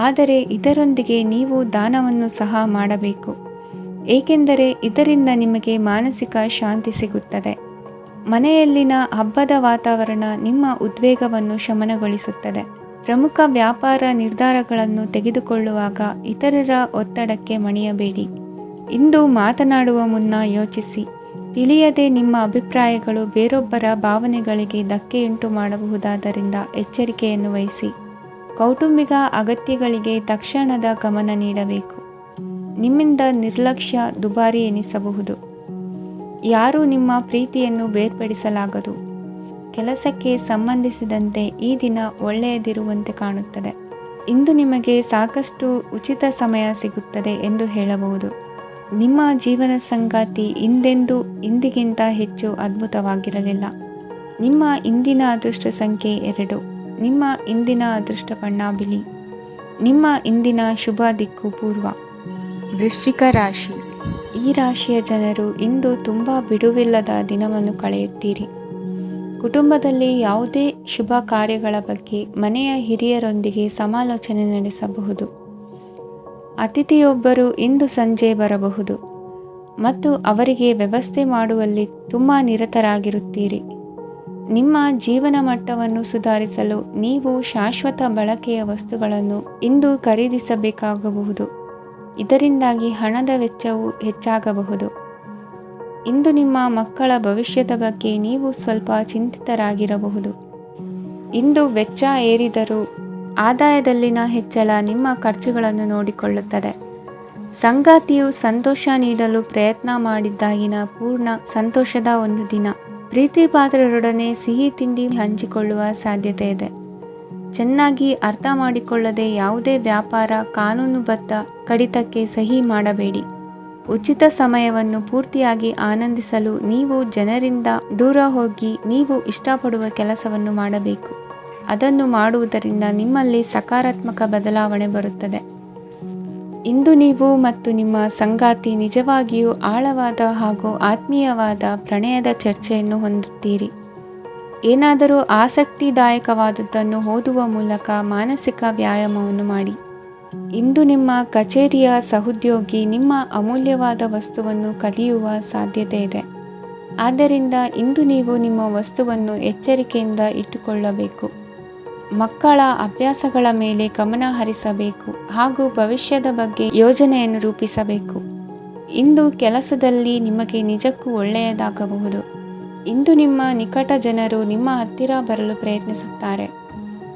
[SPEAKER 1] ಆದರೆ ಇದರೊಂದಿಗೆ ನೀವು ದಾನವನ್ನು ಸಹ ಮಾಡಬೇಕು, ಏಕೆಂದರೆ ಇದರಿಂದ ನಿಮಗೆ ಮಾನಸಿಕ ಶಾಂತಿ ಸಿಗುತ್ತದೆ. ಮನೆಯಲ್ಲಿನ ಹಬ್ಬದ ವಾತಾವರಣ ನಿಮ್ಮ ಉದ್ವೇಗವನ್ನು ಶಮನಗೊಳಿಸುತ್ತದೆ. ಪ್ರಮುಖ ವ್ಯಾಪಾರ ನಿರ್ಧಾರಗಳನ್ನು ತೆಗೆದುಕೊಳ್ಳುವಾಗ ಇತರರ ಒತ್ತಡಕ್ಕೆ ಮಣಿಯಬೇಡಿ. ಇಂದು ಮಾತನಾಡುವ ಮುನ್ನ ಯೋಚಿಸಿ. ತಿಳಿಯದೆ ನಿಮ್ಮ ಅಭಿಪ್ರಾಯಗಳು ಬೇರೊಬ್ಬರ ಭಾವನೆಗಳಿಗೆ ಧಕ್ಕೆಯುಂಟು ಮಾಡಬಹುದಾದ್ದರಿಂದ ಎಚ್ಚರಿಕೆಯನ್ನು ವಹಿಸಿ. ಕೌಟುಂಬಿಕ ಅಗತ್ಯಗಳಿಗೆ ತಕ್ಷಣದ ಗಮನ ನೀಡಬೇಕು. ನಿಮ್ಮಿಂದ ನಿರ್ಲಕ್ಷ್ಯ ದುಬಾರಿ ಎನಿಸಬಹುದು. ಯಾರೂ ನಿಮ್ಮ ಪ್ರೀತಿಯನ್ನು ಬೇರ್ಪಡಿಸಲಾಗದು. ಕೆಲಸಕ್ಕೆ ಸಂಬಂಧಿಸಿದಂತೆ ಈ ದಿನ ಒಳ್ಳೆಯದಿರುವಂತೆ ಕಾಣುತ್ತದೆ. ಇಂದು ನಿಮಗೆ ಸಾಕಷ್ಟು ಉಚಿತ ಸಮಯ ಸಿಗುತ್ತದೆ ಎಂದು ಹೇಳಬಹುದು. ನಿಮ್ಮ ಜೀವನ ಸಂಗಾತಿ ಇಂದೆಂದೂ ಇಂದಿಗಿಂತ ಹೆಚ್ಚು ಅದ್ಭುತವಾಗಿರಲಿಲ್ಲ. ನಿಮ್ಮ ಇಂದಿನ ಅದೃಷ್ಟ ಸಂಖ್ಯೆ 2. ನಿಮ್ಮ ಇಂದಿನ ಅದೃಷ್ಟ ಬಣ್ಣ ಬಿಳಿ. ನಿಮ್ಮ ಇಂದಿನ ಶುಭ ದಿಕ್ಕು ಪೂರ್ವ. ವೃಶ್ಚಿಕ ರಾಶಿ. ಈ ರಾಶಿಯ ಜನರು ಇಂದು ತುಂಬ ಬಿಡುವಿಲ್ಲದ ದಿನವನ್ನು ಕಳೆಯುತ್ತೀರಿ. ಕುಟುಂಬದಲ್ಲಿ ಯಾವುದೇ ಶುಭ ಕಾರ್ಯಗಳ ಬಗ್ಗೆ ಮನೆಯ ಹಿರಿಯರೊಂದಿಗೆ ಸಮಾಲೋಚನೆ ನಡೆಸಬಹುದು. ಅತಿಥಿಯೊಬ್ಬರು ಇಂದು ಸಂಜೆ ಬರಬಹುದು ಮತ್ತು ಅವರಿಗೆ ವ್ಯವಸ್ಥೆ ಮಾಡುವಲ್ಲಿ ತುಂಬ ನಿರತರಾಗಿರುತ್ತೀರಿ. ನಿಮ್ಮ ಜೀವನ ಮಟ್ಟವನ್ನು ಸುಧಾರಿಸಲು ನೀವು ಶಾಶ್ವತ ಬಳಕೆಯ ವಸ್ತುಗಳನ್ನು ಇಂದು ಖರೀದಿಸಬೇಕಾಗಬಹುದು. ಇದರಿಂದಾಗಿ ಹಣದ ವೆಚ್ಚವು ಹೆಚ್ಚಾಗಬಹುದು. ಇಂದು ನಿಮ್ಮ ಮಕ್ಕಳ ಭವಿಷ್ಯದ ಬಗ್ಗೆ ನೀವು ಸ್ವಲ್ಪ ಚಿಂತಿತರಾಗಿರಬಹುದು. ಇಂದು ವೆಚ್ಚ ಏರಿದರೂ ಆದಾಯದಲ್ಲಿನ ಹೆಚ್ಚಳ ನಿಮ್ಮ ಖರ್ಚುಗಳನ್ನು ನೋಡಿಕೊಳ್ಳುತ್ತದೆ. ಸಂಗಾತಿಯು ಸಂತೋಷ ನೀಡಲು ಪ್ರಯತ್ನ ಮಾಡಿದ್ದಾಗಿನ ಪೂರ್ಣ ಸಂತೋಷದ ಒಂದು ದಿನ. ಪ್ರೀತಿ ಪಾತ್ರರೊಡನೆ ಸಿಹಿ ತಿಂಡಿ ಹಂಚಿಕೊಳ್ಳುವ ಸಾಧ್ಯತೆ ಇದೆ. ಚೆನ್ನಾಗಿ ಅರ್ಥ ಮಾಡಿಕೊಳ್ಳದೆ ಯಾವುದೇ ವ್ಯಾಪಾರ ಕಾನೂನುಬದ್ಧ ಕಡಿತಕ್ಕೆ ಸಹಿ ಮಾಡಬೇಡಿ. ಉಚಿತ ಸಮಯವನ್ನು ಪೂರ್ತಿಯಾಗಿ ಆನಂದಿಸಲು ನೀವು ಜನರಿಂದ ದೂರ ಹೋಗಿ ನೀವು ಇಷ್ಟಪಡುವ ಕೆಲಸವನ್ನು ಮಾಡಬೇಕು. ಅದನ್ನು ಮಾಡುವುದರಿಂದ ನಿಮ್ಮಲ್ಲಿ ಸಕಾರಾತ್ಮಕ ಬದಲಾವಣೆ ಬರುತ್ತದೆ. ಇಂದು ನೀವು ಮತ್ತು ನಿಮ್ಮ ಸಂಗಾತಿ ನಿಜವಾಗಿಯೂ ಆಳವಾದ ಹಾಗೂ ಆತ್ಮೀಯವಾದ ಪ್ರಣಯದ ಚರ್ಚೆಯನ್ನು ಹೊಂದುತ್ತೀರಿ. ಏನಾದರೂ ಆಸಕ್ತಿದಾಯಕವಾದದ್ದನ್ನು ಓದುವ ಮೂಲಕ ಮಾನಸಿಕ ವ್ಯಾಯಾಮವನ್ನು ಮಾಡಿ. ಇಂದು ನಿಮ್ಮ ಕಚೇರಿಯ ಸಹೋದ್ಯೋಗಿ ನಿಮ್ಮ ಅಮೂಲ್ಯವಾದ ವಸ್ತುವನ್ನು ಕದಿಯುವ ಸಾಧ್ಯತೆ ಇದೆ. ಆದ್ದರಿಂದ ಇಂದು ನೀವು ನಿಮ್ಮ ವಸ್ತುವನ್ನು ಎಚ್ಚರಿಕೆಯಿಂದ ಇಟ್ಟುಕೊಳ್ಳಬೇಕು. ಮಕ್ಕಳ ಅಭ್ಯಾಸಗಳ ಮೇಲೆ ಗಮನ ಹರಿಸಬೇಕು ಹಾಗೂ ಭವಿಷ್ಯದ ಬಗ್ಗೆ ಯೋಜನೆಯನ್ನು ರೂಪಿಸಬೇಕು. ಇಂದು ಕೆಲಸದಲ್ಲಿ ನಿಮಗೆ ನಿಜಕ್ಕೂ ಒಳ್ಳೆಯದಾಗಬಹುದು. ಇಂದು ನಿಮ್ಮ ನಿಕಟ ಜನರು ನಿಮ್ಮ ಹತ್ತಿರ ಬರಲು ಪ್ರಯತ್ನಿಸುತ್ತಾರೆ.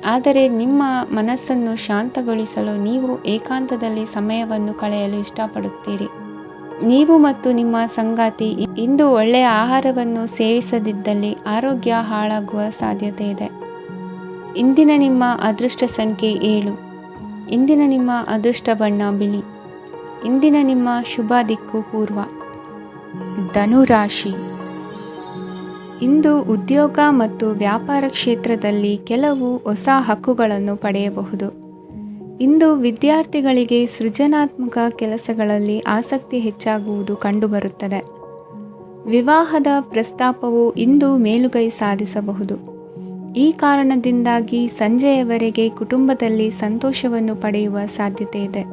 [SPEAKER 1] ಆದರೆ ನಿಮ್ಮ ಮನಸ್ಸನ್ನು ಶಾಂತಗೊಳಿಸಲು ನೀವು ಏಕಾಂತದಲ್ಲಿ ಸಮಯವನ್ನು ಕಳೆಯಲು ಇಷ್ಟಪಡುತ್ತೀರಿ. ನೀವು ಮತ್ತು ನಿಮ್ಮ ಸಂಗಾತಿ ಇಂದು ಒಳ್ಳೆಯ ಆಹಾರವನ್ನು ಸೇವಿಸದಿದ್ದಲ್ಲಿ ಆರೋಗ್ಯ ಹಾಳಾಗುವ ಸಾಧ್ಯತೆ ಇದೆ. ಇಂದಿನ ನಿಮ್ಮ ಅದೃಷ್ಟ ಸಂಖ್ಯೆ 7. ಇಂದಿನ ನಿಮ್ಮ ಅದೃಷ್ಟ ಬಣ್ಣ ಬಿಳಿ. ಇಂದಿನ ನಿಮ್ಮ ಶುಭ ದಿಕ್ಕು ಪೂರ್ವ. ಧನುರಾಶಿ. ಇಂದು ಉದ್ಯೋಗ ಮತ್ತು ವ್ಯಾಪಾರ ಕ್ಷೇತ್ರದಲ್ಲಿ ಕೆಲವು ಹೊಸ ಹಕ್ಕುಗಳನ್ನು ಪಡೆಯಬಹುದು. ಇಂದು ವಿದ್ಯಾರ್ಥಿಗಳಿಗೆ ಸೃಜನಾತ್ಮಕ ಕೆಲಸಗಳಲ್ಲಿ ಆಸಕ್ತಿ ಹೆಚ್ಚಾಗುವುದು ಕಂಡುಬರುತ್ತದೆ. ವಿವಾಹದ ಪ್ರಸ್ತಾಪವು ಇಂದು ಮೇಲುಗೈ ಸಾಧಿಸಬಹುದು. ಈ ಕಾರಣದಿಂದಾಗಿ ಸಂಜೆಯವರೆಗೆ ಕುಟುಂಬದಲ್ಲಿ ಸಂತೋಷವನ್ನು ಪಡೆಯುವ ಸಾಧ್ಯತೆ ಇದೆ.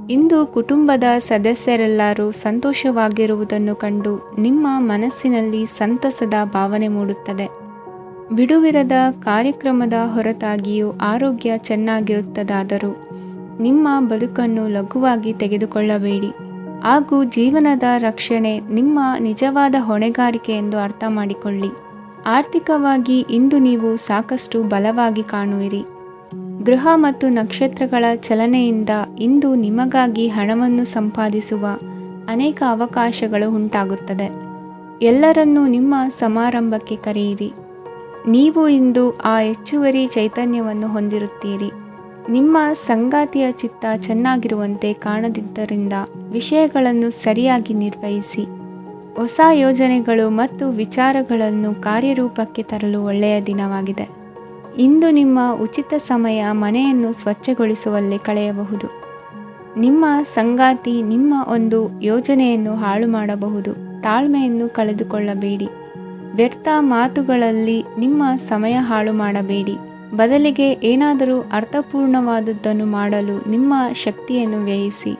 [SPEAKER 1] ಇಂದು ಕುಟುಂಬದ ಸದಸ್ಯರೆಲ್ಲರೂ ಸಂತೋಷವಾಗಿರುವುದನ್ನು ಕಂಡು ನಿಮ್ಮ ಮನಸ್ಸಿನಲ್ಲಿ ಸಂತಸದ ಭಾವನೆ ಮೂಡುತ್ತದೆ. ಬಿಡುವಿರದ ಕಾರ್ಯಕ್ರಮದ ಹೊರತಾಗಿಯೂ ಆರೋಗ್ಯ ಚೆನ್ನಾಗಿರುತ್ತದಾದರೂ ನಿಮ್ಮ ಬದುಕನ್ನು ಲಘುವಾಗಿ ತೆಗೆದುಕೊಳ್ಳಬೇಡಿ ಹಾಗೂ ಜೀವನದ ರಕ್ಷಣೆ ನಿಮ್ಮ ನಿಜವಾದ ಹೊಣೆಗಾರಿಕೆ ಎಂದು ಅರ್ಥ ಮಾಡಿಕೊಳ್ಳಿ. ಆರ್ಥಿಕವಾಗಿ ಇಂದು ನೀವು ಸಾಕಷ್ಟು ಬಲವಾಗಿ ಕಾಣುವಿರಿ. ಗ್ರಹ ಮತ್ತು ನಕ್ಷತ್ರಗಳ ಚಲನೆಯಿಂದ ಇಂದು ನಿಮಗಾಗಿ ಹಣವನ್ನು ಸಂಪಾದಿಸುವ ಅನೇಕ ಅವಕಾಶಗಳು ಉಂಟಾಗುತ್ತದೆ. ಎಲ್ಲರನ್ನೂ ನಿಮ್ಮ ಸಮಾರಂಭಕ್ಕೆ ಕರೆಯಿರಿ. ನೀವು ಇಂದು ಆ ಹೆಚ್ಚುವರಿ ಚೈತನ್ಯವನ್ನು ಹೊಂದಿರುತ್ತೀರಿ. ನಿಮ್ಮ ಸಂಗಾತಿಯ ಚಿತ್ತ ಚೆನ್ನಾಗಿರುವಂತೆ ಕಾಣದಿದ್ದರಿಂದ ವಿಷಯಗಳನ್ನು ಸರಿಯಾಗಿ ನಿರ್ವಹಿಸಿ. ಹೊಸ ಯೋಜನೆಗಳು ಮತ್ತು ವಿಚಾರಗಳನ್ನು ಕಾರ್ಯರೂಪಕ್ಕೆ ತರಲು ಒಳ್ಳೆಯ ದಿನವಾಗಿದೆ. ಇಂದು ನಿಮ್ಮ ಉಚಿತ ಸಮಯ ಮನೆಯನ್ನು ಸ್ವಚ್ಛಗೊಳಿಸುವಲ್ಲಿ ಕಳೆಯಬಹುದು. ನಿಮ್ಮ ಸಂಗಾತಿ ನಿಮ್ಮ ಒಂದು ಯೋಜನೆಯನ್ನು ಹಾಳು ಮಾಡಬಹುದು. ತಾಳ್ಮೆಯನ್ನು ಕಳೆದುಕೊಳ್ಳಬೇಡಿ. ವ್ಯರ್ಥ ಮಾತುಗಳಲ್ಲಿ ನಿಮ್ಮ ಸಮಯ ಹಾಳು ಮಾಡಬೇಡಿ. ಬದಲಿಗೆ ಏನಾದರೂ ಅರ್ಥಪೂರ್ಣವಾದುದನ್ನು ಮಾಡಲು ನಿಮ್ಮ ಶಕ್ತಿಯನ್ನು ವ್ಯಯಿಸಿ.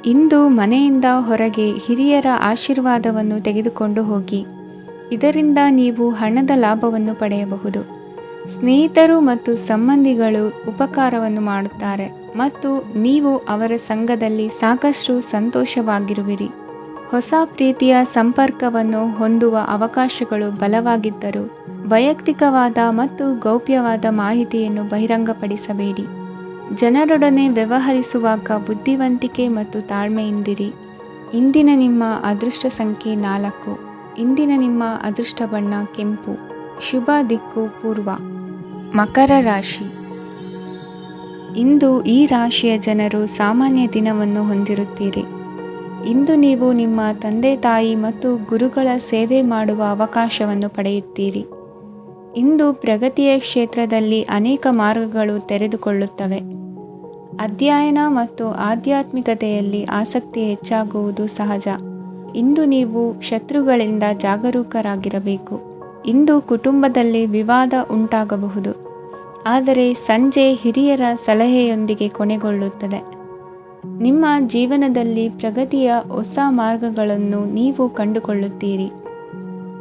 [SPEAKER 1] ಇಂದು ಮನೆಯಿಂದ ಹೊರಗೆ ಹಿರಿಯರ ಆಶೀರ್ವಾದವನ್ನು ತೆಗೆದುಕೊಂಡು ಹೋಗಿ. ಇದರಿಂದ ನೀವು ಹಣದ ಲಾಭವನ್ನು ಪಡೆಯಬಹುದು. ಸ್ನೇಹಿತರು ಮತ್ತು ಸಂಬಂಧಿಗಳು ಉಪಕಾರವನ್ನು ಮಾಡುತ್ತಾರೆ ಮತ್ತು ನೀವು ಅವರ ಸಂಘದಲ್ಲಿ ಸಾಕಷ್ಟು ಸಂತೋಷವಾಗಿರುವಿರಿ. ಹೊಸ ಪ್ರೀತಿಯ ಸಂಪರ್ಕವನ್ನು ಹೊಂದುವ ಅವಕಾಶಗಳು ಬಲವಾಗಿದ್ದರೂ ವೈಯಕ್ತಿಕವಾದ ಮತ್ತು ಗೌಪ್ಯವಾದ ಮಾಹಿತಿಯನ್ನು ಬಹಿರಂಗಪಡಿಸಬೇಡಿ. ಜನರೊಡನೆ ವ್ಯವಹರಿಸುವಾಗ ಬುದ್ಧಿವಂತಿಕೆ ಮತ್ತು ತಾಳ್ಮೆಯಿಂದಿರಿ. ಇಂದಿನ ನಿಮ್ಮ ಅದೃಷ್ಟ ಸಂಖ್ಯೆ 4. ಇಂದಿನ ನಿಮ್ಮ ಅದೃಷ್ಟ ಬಣ್ಣ ಕೆಂಪು. ಶುಭ ದಿಕ್ಕು ಪೂರ್ವ. ಮಕರ ರಾಶಿ. ಇಂದು ಈ ರಾಶಿಯ ಜನರು ಸಾಮಾನ್ಯ ದಿನವನ್ನು ಹೊಂದಿರುತ್ತೀರಿ. ಇಂದು ನೀವು ನಿಮ್ಮ ತಂದೆ ತಾಯಿ ಮತ್ತು ಗುರುಗಳ ಸೇವೆ ಮಾಡುವ ಅವಕಾಶವನ್ನು ಪಡೆಯುತ್ತೀರಿ. ಇಂದು ಪ್ರಗತಿಯ ಕ್ಷೇತ್ರದಲ್ಲಿ ಅನೇಕ ಮಾರ್ಗಗಳು ತೆರೆದುಕೊಳ್ಳುತ್ತವೆ. ಅಧ್ಯಯನ ಮತ್ತು ಆಧ್ಯಾತ್ಮಿಕತೆಯಲ್ಲಿ ಆಸಕ್ತಿ ಹೆಚ್ಚಾಗುವುದು ಸಹಜ. ಇಂದು ನೀವು ಶತ್ರುಗಳಿಂದ ಜಾಗರೂಕರಾಗಿರಬೇಕು. ಇಂದು ಕುಟುಂಬದಲ್ಲಿ ವಿವಾದ ಉಂಟಾಗಬಹುದು, ಆದರೆ ಸಂಜೆ ಹಿರಿಯರ ಸಲಹೆಯೊಂದಿಗೆ ಕೊನೆಗೊಳ್ಳುತ್ತದೆ. ನಿಮ್ಮ ಜೀವನದಲ್ಲಿ ಪ್ರಗತಿಯ ಹೊಸ ಮಾರ್ಗಗಳನ್ನು ನೀವು ಕಂಡುಕೊಳ್ಳುತ್ತೀರಿ.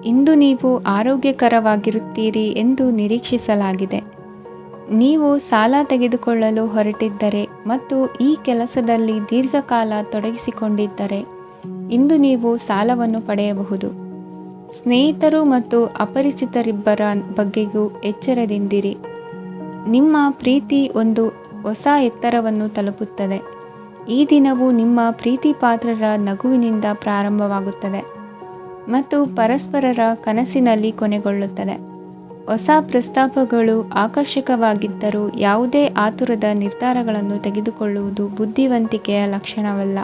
[SPEAKER 1] ಇಂದು ನೀವು ಆರೋಗ್ಯಕರವಾಗಿರುತ್ತೀರಿ ಎಂದು ನಿರೀಕ್ಷಿಸಲಾಗಿದೆ. ನೀವು ಸಾಲ ತೆಗೆದುಕೊಳ್ಳಲು ಹೊರಟಿದ್ದರೆ ಮತ್ತು ಈ ಕೆಲಸದಲ್ಲಿ ದೀರ್ಘಕಾಲ ತೊಡಗಿಸಿಕೊಂಡಿದ್ದರೆ ಇಂದು ನೀವು ಸಾಲವನ್ನು ಪಡೆಯಬಹುದು. ಸ್ನೇಹಿತರು ಮತ್ತು ಅಪರಿಚಿತರಿಬ್ಬರ ಬಗ್ಗೆಯೂ ಎಚ್ಚರದಿಂದಿರಿ. ನಿಮ್ಮ ಪ್ರೀತಿ ಒಂದು ಹೊಸ ಎತ್ತರವನ್ನು ತಲುಪುತ್ತದೆ. ಈ ದಿನವು ನಿಮ್ಮ ಪ್ರೀತಿಪಾತ್ರರ ನಗುವಿನಿಂದ ಪ್ರಾರಂಭವಾಗುತ್ತದೆ ಮತ್ತು ಪರಸ್ಪರರ ಕನಸಿನಲ್ಲಿ ಕೊನೆಗೊಳ್ಳುತ್ತದೆ. ಹೊಸ ಪ್ರಸ್ತಾಪಗಳು ಆಕರ್ಷಕವಾಗಿದ್ದರೂ ಯಾವುದೇ ಆತುರದ ನಿರ್ಧಾರಗಳನ್ನು ತೆಗೆದುಕೊಳ್ಳುವುದು ಬುದ್ಧಿವಂತಿಕೆಯ ಲಕ್ಷಣವಲ್ಲ.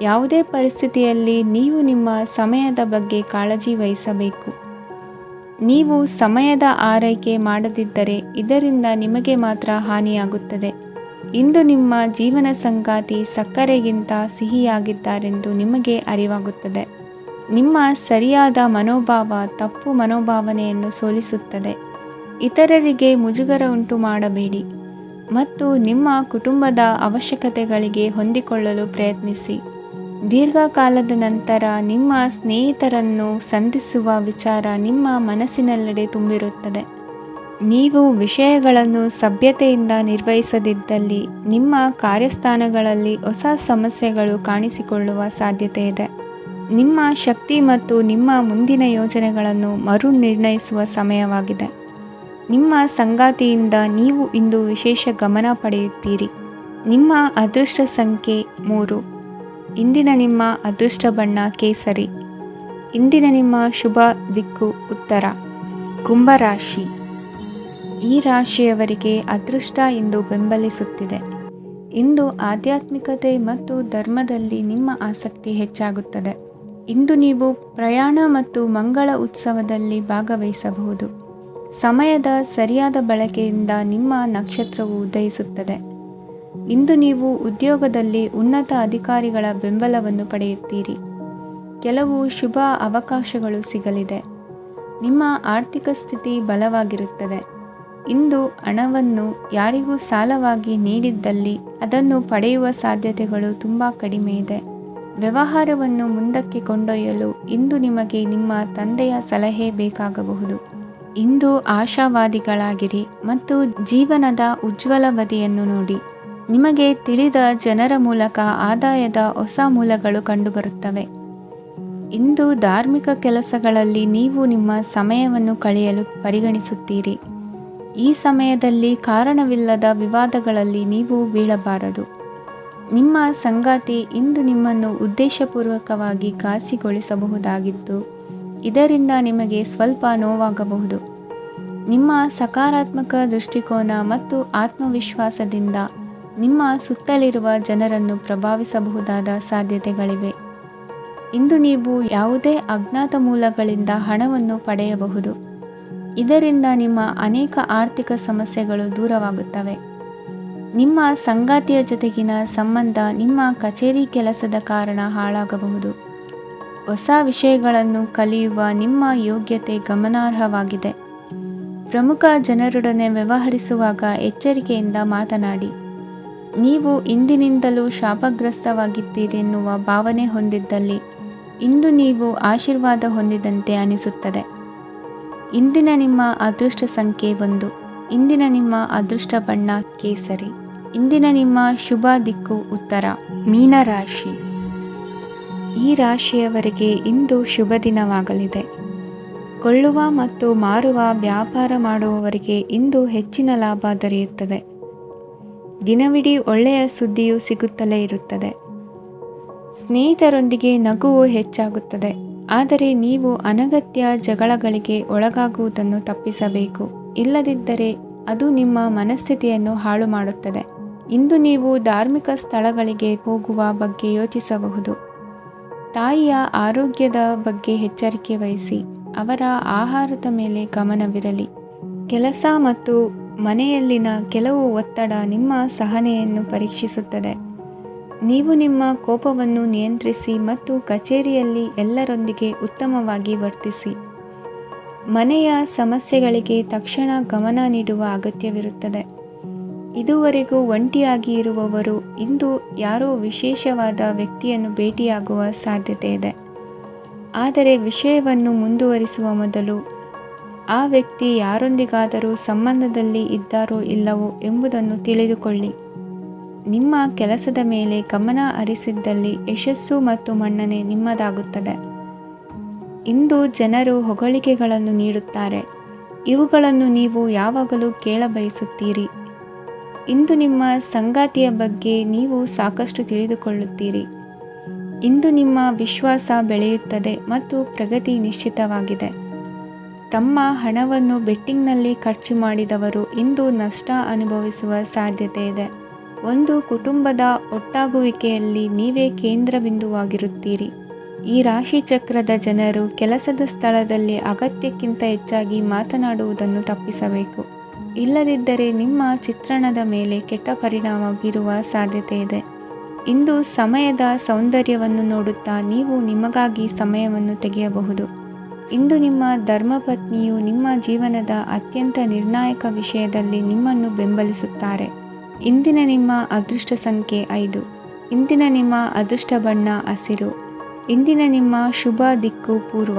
[SPEAKER 1] ಯಾವುದೇ ಪರಿಸ್ಥಿತಿಯಲ್ಲಿ ನೀವು ನಿಮ್ಮ ಸಮಯದ ಬಗ್ಗೆ ಕಾಳಜಿ ವಹಿಸಬೇಕು. ನೀವು ಸಮಯದ ಆರೈಕೆ ಮಾಡದಿದ್ದರೆ ಇದರಿಂದ ನಿಮಗೆ ಮಾತ್ರ ಹಾನಿಯಾಗುತ್ತದೆ. ಇಂದು ನಿಮ್ಮ ಜೀವನ ಸಂಗಾತಿ ಸಕ್ಕರೆಗಿಂತ ಸಿಹಿಯಾಗಿದ್ದಾರೆಂದು ನಿಮಗೆ ಅರಿವಾಗುತ್ತದೆ. ನಿಮ್ಮ ಸರಿಯಾದ ಮನೋಭಾವ ತಪ್ಪು ಮನೋಭಾವನೆಯನ್ನು ಸೋಲಿಸುತ್ತದೆ. ಇತರರಿಗೆ ಮುಜುಗರ ಉಂಟು ಮಾಡಬೇಡಿ ಮತ್ತು ನಿಮ್ಮ ಕುಟುಂಬದ ಅವಶ್ಯಕತೆಗಳಿಗೆ ಹೊಂದಿಕೊಳ್ಳಲು ಪ್ರಯತ್ನಿಸಿ. ದೀರ್ಘಕಾಲದ ನಂತರ ನಿಮ್ಮ ಸ್ನೇಹಿತರನ್ನು ಸಂಧಿಸುವ ವಿಚಾರ ನಿಮ್ಮ ಮನಸ್ಸಿನೆಲ್ಲೆಡೆ ತುಂಬಿರುತ್ತದೆ. ನೀವು ವಿಷಯಗಳನ್ನು ಸಭ್ಯತೆಯಿಂದ ನಿರ್ವಹಿಸದಿದ್ದಲ್ಲಿ ನಿಮ್ಮ ಕಾರ್ಯಸ್ಥಾನಗಳಲ್ಲಿ ಹೊಸ ಸಮಸ್ಯೆಗಳು ಕಾಣಿಸಿಕೊಳ್ಳುವ ಸಾಧ್ಯತೆ ಇದೆ. ನಿಮ್ಮ ಶಕ್ತಿ ಮತ್ತು ನಿಮ್ಮ ಮುಂದಿನ ಯೋಜನೆಗಳನ್ನು ಮರು ನಿರ್ಣಯಿಸುವ ಸಮಯವಾಗಿದೆ. ನಿಮ್ಮ ಸಂಗಾತಿಯಿಂದ ನೀವು ಇಂದು ವಿಶೇಷ ಗಮನ ಪಡೆಯುತ್ತೀರಿ. ನಿಮ್ಮ ಅದೃಷ್ಟ ಸಂಖ್ಯೆ 3. ಇಂದಿನ ನಿಮ್ಮ ಅದೃಷ್ಟ ಬಣ್ಣ ಕೇಸರಿ. ಇಂದಿನ ನಿಮ್ಮ ಶುಭ ದಿಕ್ಕು ಉತ್ತರ. ಕುಂಭರಾಶಿ. ಈ ರಾಶಿಯವರಿಗೆ ಅದೃಷ್ಟ ಇಂದು ಬೆಂಬಲಿಸುತ್ತಿದೆ. ಇಂದು ಆಧ್ಯಾತ್ಮಿಕತೆ ಮತ್ತು ಧರ್ಮದಲ್ಲಿ ನಿಮ್ಮ ಆಸಕ್ತಿ ಹೆಚ್ಚಾಗುತ್ತದೆ. ಇಂದು ನೀವು ಪ್ರಯಾಣ ಮತ್ತು ಮಂಗಳ ಉತ್ಸವದಲ್ಲಿ ಭಾಗವಹಿಸಬಹುದು. ಸಮಯದ ಸರಿಯಾದ ಬಳಕೆಯಿಂದ ನಿಮ್ಮ ನಕ್ಷತ್ರವು ಉದಯಿಸುತ್ತದೆ. ಇಂದು ನೀವು ಉದ್ಯೋಗದಲ್ಲಿ ಉನ್ನತ ಅಧಿಕಾರಿಗಳ ಬೆಂಬಲವನ್ನು ಪಡೆಯುತ್ತೀರಿ. ಕೆಲವು ಶುಭ ಅವಕಾಶಗಳು ಸಿಗಲಿದೆ. ನಿಮ್ಮ ಆರ್ಥಿಕ ಸ್ಥಿತಿ ಬಲವಾಗಿರುತ್ತದೆ. ಇಂದು ಹಣವನ್ನು ಯಾರಿಗೂ ಸಾಲವಾಗಿ ನೀಡಿದ್ದಲ್ಲಿ ಅದನ್ನು ಪಡೆಯುವ ಸಾಧ್ಯತೆಗಳು ತುಂಬ ಕಡಿಮೆ ಇದೆ. ವ್ಯವಹಾರವನ್ನು ಮುಂದಕ್ಕೆ ಕೊಂಡೊಯ್ಯಲು ಇಂದು ನಿಮಗೆ ನಿಮ್ಮ ತಂದೆಯ ಸಲಹೆ ಬೇಕಾಗಬಹುದು. ಇಂದು ಆಶಾವಾದಿಗಳಾಗಿರಿ ಮತ್ತು ಜೀವನದ ಉಜ್ವಲ ಬದಿಯನ್ನು ನೋಡಿ. ನಿಮಗೆ ತಿಳಿದ ಜನರ ಮೂಲಕ ಆದಾಯದ ಹೊಸ ಮೂಲಗಳು ಕಂಡುಬರುತ್ತವೆ. ಇಂದು ಧಾರ್ಮಿಕ ಕೆಲಸಗಳಲ್ಲಿ ನೀವು ನಿಮ್ಮ ಸಮಯವನ್ನು ಕಳೆಯಲು ಪರಿಗಣಿಸುತ್ತೀರಿ. ಈ ಸಮಯದಲ್ಲಿ ಕಾರಣವಿಲ್ಲದ ವಿವಾದಗಳಲ್ಲಿ ನೀವು ಬೀಳಬಾರದು. ನಿಮ್ಮ ಸಂಗಾತಿ ಇಂದು ನಿಮ್ಮನ್ನು ಉದ್ದೇಶಪೂರ್ವಕವಾಗಿ ಘಾಸಿಗೊಳಿಸಬಹುದಾಗಿದ್ದು ಇದರಿಂದ ನಿಮಗೆ ಸ್ವಲ್ಪ ನೋವಾಗಬಹುದು. ನಿಮ್ಮ ಸಕಾರಾತ್ಮಕ ದೃಷ್ಟಿಕೋನ ಮತ್ತು ಆತ್ಮವಿಶ್ವಾಸದಿಂದ ನಿಮ್ಮ ಸುತ್ತಲಿರುವ ಜನರನ್ನು ಪ್ರಭಾವಿಸಬಹುದಾದ ಸಾಧ್ಯತೆಗಳಿವೆ. ಇಂದು ನೀವು ಯಾವುದೇ ಅಜ್ಞಾತ ಮೂಲಗಳಿಂದ ಹಣವನ್ನು ಪಡೆಯಬಹುದು. ಇದರಿಂದ ನಿಮ್ಮ ಅನೇಕ ಆರ್ಥಿಕ ಸಮಸ್ಯೆಗಳು ದೂರವಾಗುತ್ತವೆ. ನಿಮ್ಮ ಸಂಗಾತಿಯ ಜೊತೆಗಿನ ಸಂಬಂಧ ನಿಮ್ಮ ಕಚೇರಿ ಕೆಲಸದ ಕಾರಣ ಹಾಳಾಗಬಹುದು. ಹೊಸ ವಿಷಯಗಳನ್ನು ಕಲಿಯುವ ನಿಮ್ಮ ಯೋಗ್ಯತೆ ಗಮನಾರ್ಹವಾಗಿದೆ. ಪ್ರಮುಖ ಜನರೊಡನೆ ವ್ಯವಹರಿಸುವಾಗ ಎಚ್ಚರಿಕೆಯಿಂದ ಮಾತನಾಡಿ. ನೀವು ಇಂದಿನಿಂದಲೂ ಶಾಪಗ್ರಸ್ತವಾಗಿದ್ದೀರೆನ್ನುವ ಭಾವನೆ ಹೊಂದಿದ್ದಲ್ಲಿ ಇಂದು ನೀವು ಆಶೀರ್ವಾದ ಹೊಂದಿದಂತೆ ಅನಿಸುತ್ತದೆ. ಇಂದಿನ ನಿಮ್ಮ ಅದೃಷ್ಟ ಸಂಖ್ಯೆ 1. ಇಂದಿನ ನಿಮ್ಮ ಅದೃಷ್ಟ ಬಣ್ಣ ಕೇಸರಿ. ಇಂದಿನ ನಿಮ್ಮ ಶುಭ ದಿಕ್ಕು ಉತ್ತರ. ಮೀನರಾಶಿ. ಈ ರಾಶಿಯವರಿಗೆ ಇಂದು ಶುಭ ದಿನವಾಗಲಿದೆ. ಕೊಳ್ಳುವ ಮತ್ತು ಮಾರುವ ವ್ಯಾಪಾರ ಮಾಡುವವರಿಗೆ ಇಂದು ಹೆಚ್ಚಿನ ಲಾಭ ದೊರೆಯುತ್ತದೆ. ದಿನವಿಡೀ ಒಳ್ಳೆಯ ಸುದ್ದಿಯು ಸಿಗುತ್ತಲೇ ಇರುತ್ತದೆ. ಸ್ನೇಹಿತರೊಂದಿಗೆ ನಗುವು ಹೆಚ್ಚಾಗುತ್ತದೆ. ಆದರೆ ನೀವು ಅನಗತ್ಯ ಜಗಳಗಳಿಗೆ ಒಳಗಾಗುವುದನ್ನು ತಪ್ಪಿಸಬೇಕು. ಇಲ್ಲದಿದ್ದರೆ ಅದು ನಿಮ್ಮ ಮನಸ್ಥಿತಿಯನ್ನು ಹಾಳು ಮಾಡುತ್ತದೆ. ಇಂದು ನೀವು ಧಾರ್ಮಿಕ ಸ್ಥಳಗಳಿಗೆ ಹೋಗುವ ಬಗ್ಗೆ ಯೋಚಿಸಬಹುದು. ತಾಯಿಯ ಆರೋಗ್ಯದ ಬಗ್ಗೆ ಎಚ್ಚರಿಕೆ ವಹಿಸಿ. ಅವರ ಆಹಾರದ ಮೇಲೆ ಗಮನವಿರಲಿ. ಕೆಲಸ ಮತ್ತು ಮನೆಯಲ್ಲಿನ ಕೆಲವು ಒತ್ತಡ ನಿಮ್ಮ ಸಹನೆಯನ್ನು ಪರೀಕ್ಷಿಸುತ್ತದೆ. ನೀವು ನಿಮ್ಮ ಕೋಪವನ್ನು ನಿಯಂತ್ರಿಸಿ ಮತ್ತು ಕಚೇರಿಯಲ್ಲಿ ಎಲ್ಲರೊಂದಿಗೆ ಉತ್ತಮವಾಗಿ ವರ್ತಿಸಿ. ಮನೆಯ ಸಮಸ್ಯೆಗಳಿಗೆ ತಕ್ಷಣ ಗಮನ ನೀಡುವ ಅಗತ್ಯವಿರುತ್ತದೆ. ಇದುವರೆಗೂ ಒಂಟಿಯಾಗಿ ಇರುವವರು ಇಂದು ಯಾರೋ ವಿಶೇಷವಾದ ವ್ಯಕ್ತಿಯನ್ನು ಭೇಟಿಯಾಗುವ ಸಾಧ್ಯತೆ ಇದೆ. ಆದರೆ ವಿಷಯವನ್ನು ಮುಂದುವರಿಸುವ ಮೊದಲು ಆ ವ್ಯಕ್ತಿ ಯಾರೊಂದಿಗಾದರೂ ಸಂಬಂಧದಲ್ಲಿ ಇದ್ದಾರೋ ಇಲ್ಲವೋ ಎಂಬುದನ್ನು ತಿಳಿದುಕೊಳ್ಳಿ. ನಿಮ್ಮ ಕೆಲಸದ ಮೇಲೆ ಗಮನ ಹರಿಸಿದ್ದಲ್ಲಿ ಯಶಸ್ಸು ಮತ್ತು ಮನ್ನಣೆ ನಿಮ್ಮದಾಗುತ್ತದೆ. ಇಂದು ಜನರು ಹೊಗಳಿಕೆಗಳನ್ನು ನೀಡುತ್ತಾರೆ. ಇವುಗಳನ್ನು ನೀವು ಯಾವಾಗಲೂ ಕೇಳಬಯಸುತ್ತೀರಿ. ಇಂದು ನಿಮ್ಮ ಸಂಗಾತಿಯ ಬಗ್ಗೆ ನೀವು ಸಾಕಷ್ಟು ತಿಳಿದುಕೊಳ್ಳುತ್ತೀರಿ. ಇಂದು ನಿಮ್ಮ ವಿಶ್ವಾಸ ಬೆಳೆಯುತ್ತದೆ ಮತ್ತು ಪ್ರಗತಿ ನಿಶ್ಚಿತವಾಗಿದೆ. ತಮ್ಮ ಹಣವನ್ನು ಬೆಟ್ಟಿಂಗ್ನಲ್ಲಿ ಖರ್ಚು ಮಾಡಿದವರು ಇಂದು ನಷ್ಟ ಅನುಭವಿಸುವ ಸಾಧ್ಯತೆ ಇದೆ. ಒಂದು ಕುಟುಂಬದ ಒಟ್ಟಾಗುವಿಕೆಯಲ್ಲಿ ನೀವೇ ಕೇಂದ್ರ ಬಿಂದುವಾಗಿರುತ್ತೀರಿ. ಈ ರಾಶಿ ಚಕ್ರದ ಜನರು ಕೆಲಸದ ಸ್ಥಳದಲ್ಲಿ ಅಗತ್ಯಕ್ಕಿಂತ ಹೆಚ್ಚಾಗಿ ಮಾತನಾಡುವುದನ್ನು ತಪ್ಪಿಸಬೇಕು. ಇಲ್ಲದಿದ್ದರೆ ನಿಮ್ಮ ಚಿತ್ರಣದ ಮೇಲೆ ಕೆಟ್ಟ ಪರಿಣಾಮ ಬೀರುವ ಸಾಧ್ಯತೆ ಇದೆ. ಇಂದು ಸಮಯದ ಸೌಂದರ್ಯವನ್ನು ನೋಡುತ್ತಾ ನೀವು ನಿಮಗಾಗಿ ಸಮಯವನ್ನು ತೆಗೆಯಬಹುದು. ಇಂದು ನಿಮ್ಮ ಧರ್ಮಪತ್ನಿಯು ನಿಮ್ಮ ಜೀವನದ ಅತ್ಯಂತ ನಿರ್ಣಾಯಕ ವಿಷಯದಲ್ಲಿ ನಿಮ್ಮನ್ನು ಬೆಂಬಲಿಸುತ್ತಾರೆ. ಇಂದಿನ ನಿಮ್ಮ ಅದೃಷ್ಟ ಸಂಖ್ಯೆ 5. ಇಂದಿನ ನಿಮ್ಮ ಅದೃಷ್ಟ ಬಣ್ಣ ಹಸಿರು. ಇಂದಿನ ನಿಮ್ಮ ಶುಭ ದಿಕ್ಕು ಪೂರ್ವ.